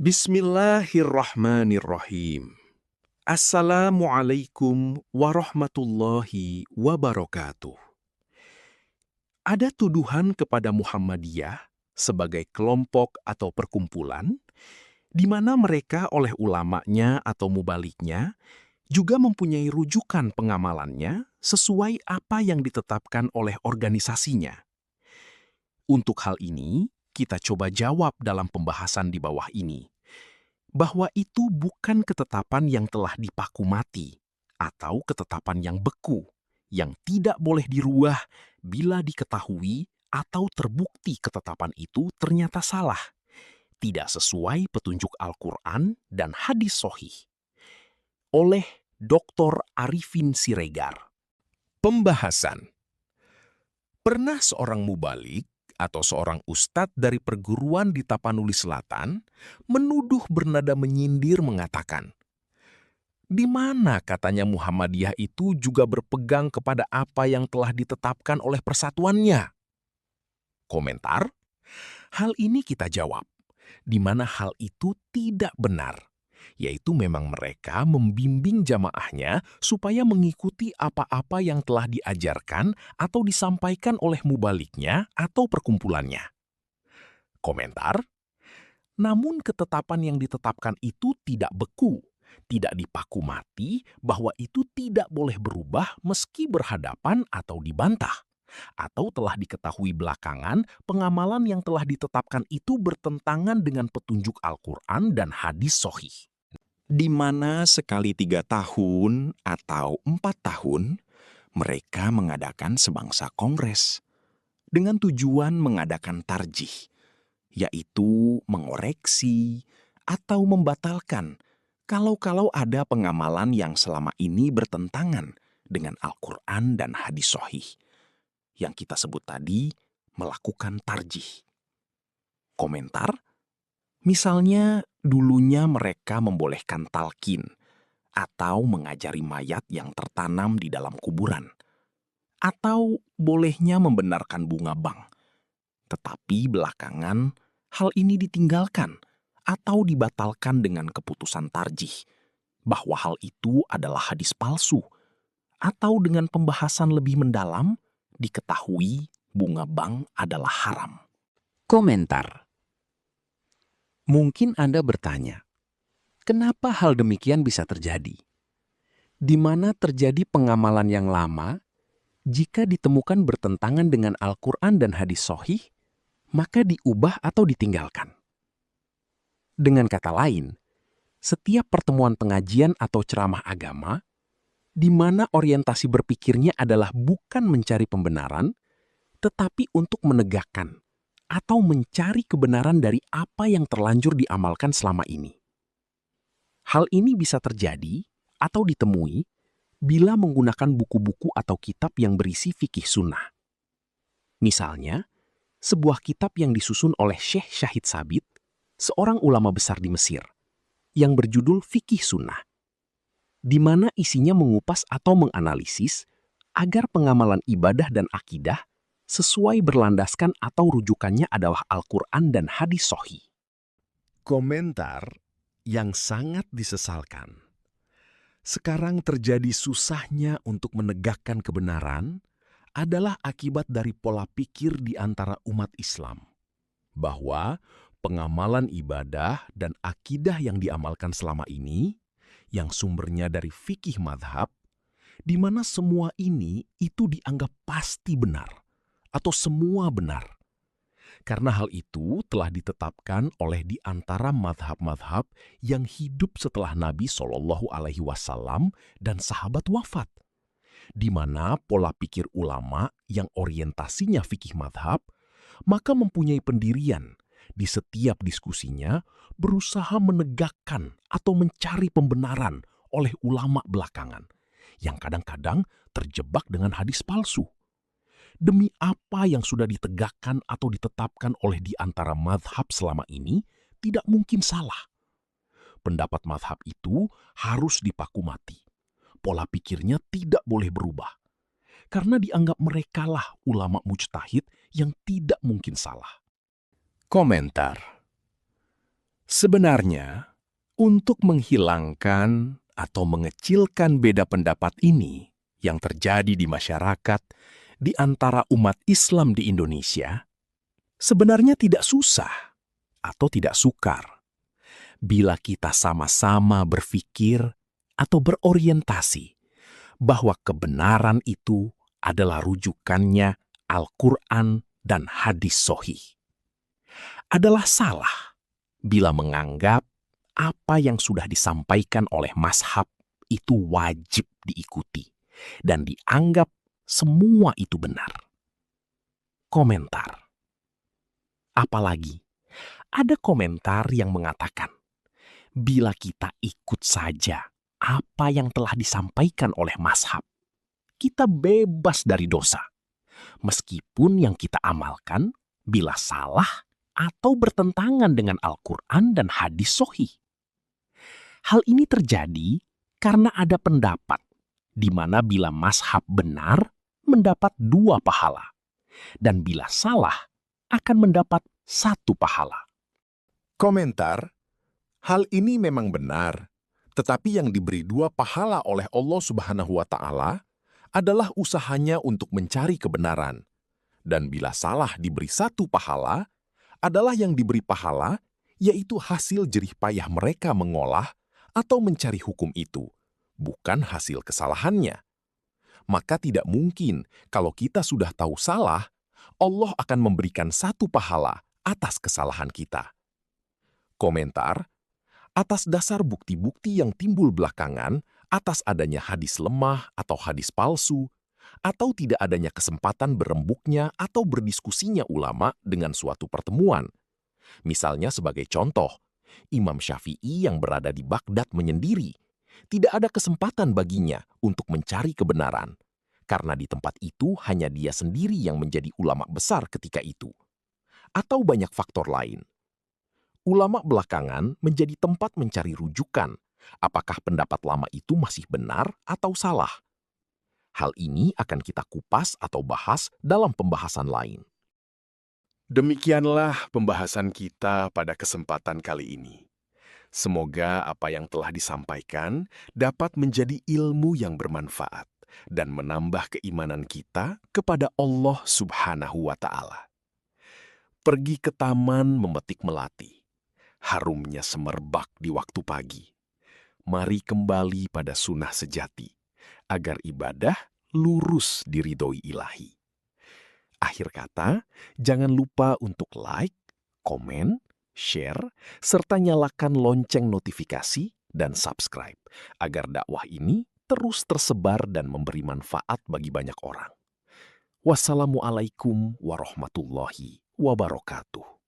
Bismillahirrahmanirrahim. Assalamualaikum warahmatullahi wabarakatuh. Ada tuduhan kepada Muhammadiyah sebagai kelompok atau perkumpulan di mana mereka oleh ulamanya atau mubaliknya juga mempunyai rujukan pengamalannya sesuai apa yang ditetapkan oleh organisasinya. Untuk hal ini, kita coba jawab dalam pembahasan di bawah ini, bahwa itu bukan ketetapan yang telah dipaku mati atau ketetapan yang beku, yang tidak boleh dirubah bila diketahui atau terbukti ketetapan itu ternyata salah, tidak sesuai petunjuk Al-Quran dan hadis sahih. Oleh Dr. Arifin Siregar. Pembahasan. Pernah seorang mubalik atau seorang ustadz dari perguruan di Tapanuli Selatan menuduh bernada menyindir mengatakan, di mana katanya Muhammadiyah itu juga berpegang kepada apa yang telah ditetapkan oleh persatuannya? Komentar, hal ini kita jawab, di mana hal itu tidak benar, yaitu memang mereka membimbing jamaahnya supaya mengikuti apa-apa yang telah diajarkan atau disampaikan oleh mubaliknya atau perkumpulannya. Komentar, namun ketetapan yang ditetapkan itu tidak beku, tidak dipaku mati bahwa itu tidak boleh berubah meski berhadapan atau dibantah, atau telah diketahui belakangan pengamalan yang telah ditetapkan itu bertentangan dengan petunjuk Al-Quran dan hadis sahih. Di mana sekali 3 tahun atau 4 tahun, mereka mengadakan sebangsa kongres dengan tujuan mengadakan tarjih, yaitu mengoreksi atau membatalkan kalau ada pengamalan yang selama ini bertentangan dengan Al-Quran dan hadis sahih, yang kita sebut tadi melakukan tarjih. Komentar, misalnya dulunya mereka membolehkan talqin atau mengajari mayat yang tertanam di dalam kuburan, atau bolehnya membenarkan bunga bank. Tetapi belakangan hal ini ditinggalkan atau dibatalkan dengan keputusan tarjih bahwa hal itu adalah hadis palsu, atau dengan pembahasan lebih mendalam diketahui bunga bank adalah haram. Komentar. Mungkin Anda bertanya, kenapa hal demikian bisa terjadi? Di mana terjadi pengamalan yang lama, jika ditemukan bertentangan dengan Al-Quran dan hadis sahih, maka diubah atau ditinggalkan. Dengan kata lain, setiap pertemuan pengajian atau ceramah agama, di mana orientasi berpikirnya adalah bukan mencari pembenaran, tetapi untuk menegakkan atau mencari kebenaran dari apa yang terlanjur diamalkan selama ini. Hal ini bisa terjadi atau ditemui bila menggunakan buku-buku atau kitab yang berisi fikih sunnah. Misalnya, sebuah kitab yang disusun oleh Syekh Syahid Sabit, seorang ulama besar di Mesir, yang berjudul Fikih Sunnah, di mana isinya mengupas atau menganalisis agar pengamalan ibadah dan akidah sesuai berlandaskan atau rujukannya adalah Al-Quran dan hadis sahih. Komentar yang sangat disesalkan. Sekarang terjadi susahnya untuk menegakkan kebenaran adalah akibat dari pola pikir di antara umat Islam, bahwa pengamalan ibadah dan akidah yang diamalkan selama ini, yang sumbernya dari fikih madhab, di mana semua ini itu dianggap pasti benar, atau semua benar. Karena hal itu telah ditetapkan oleh di antara madhab-madhab yang hidup setelah Nabi SAW dan sahabat wafat, di mana pola pikir ulama yang orientasinya fikih madhab, maka mempunyai pendirian di setiap diskusinya berusaha menegakkan atau mencari pembenaran oleh ulama belakangan, yang kadang-kadang terjebak dengan hadis palsu. Demi apa yang sudah ditegakkan atau ditetapkan oleh di antara madhab selama ini tidak mungkin salah. Pendapat madhab itu harus dipaku mati. Pola pikirnya tidak boleh berubah. Karena dianggap merekalah ulama mujtahid yang tidak mungkin salah. Komentar. Sebenarnya, untuk menghilangkan atau mengecilkan beda pendapat ini yang terjadi di masyarakat di antara umat Islam di Indonesia, sebenarnya tidak susah atau tidak sukar bila kita sama-sama berpikir atau berorientasi bahwa kebenaran itu adalah rujukannya Al-Quran dan hadis sahih. Adalah salah bila menganggap apa yang sudah disampaikan oleh mazhab itu wajib diikuti dan dianggap semua itu benar. Komentar. Apalagi, ada komentar yang mengatakan, bila kita ikut saja apa yang telah disampaikan oleh mazhab, kita bebas dari dosa. Meskipun yang kita amalkan bila salah atau bertentangan dengan Al-Quran dan hadis sahih. Hal ini terjadi karena ada pendapat di mana bila mazhab benar mendapat 2 pahala dan bila salah akan mendapat 1 pahala. Komentar, hal ini memang benar, tetapi yang diberi 2 pahala oleh Allah Subhanahu wa Ta'ala adalah usahanya untuk mencari kebenaran. Dan bila salah diberi 1 pahala, adalah yang diberi pahala, yaitu hasil jerih payah mereka mengolah atau mencari hukum itu, bukan hasil kesalahannya. Maka tidak mungkin kalau kita sudah tahu salah, Allah akan memberikan 1 pahala atas kesalahan kita. Komentar, atas dasar bukti-bukti yang timbul belakangan, atas adanya hadis lemah atau hadis palsu, atau tidak adanya kesempatan berembuknya atau berdiskusinya ulama dengan suatu pertemuan. Misalnya sebagai contoh, Imam Syafi'i yang berada di Baghdad menyendiri, tidak ada kesempatan baginya untuk mencari kebenaran, karena di tempat itu hanya dia sendiri yang menjadi ulama besar ketika itu. Atau banyak faktor lain. Ulama belakangan menjadi tempat mencari rujukan, apakah pendapat lama itu masih benar atau salah. Hal ini akan kita kupas atau bahas dalam pembahasan lain. Demikianlah pembahasan kita pada kesempatan kali ini. Semoga apa yang telah disampaikan dapat menjadi ilmu yang bermanfaat dan menambah keimanan kita kepada Allah Subhanahu wa Ta'ala. Pergi ke taman memetik melati, harumnya semerbak di waktu pagi. Mari kembali pada sunnah sejati, agar ibadah lurus diridhoi Ilahi. Akhir kata, jangan lupa untuk like, komen, share, serta nyalakan lonceng notifikasi dan subscribe, agar dakwah ini terus tersebar dan memberi manfaat bagi banyak orang. Wassalamualaikum warahmatullahi wabarakatuh.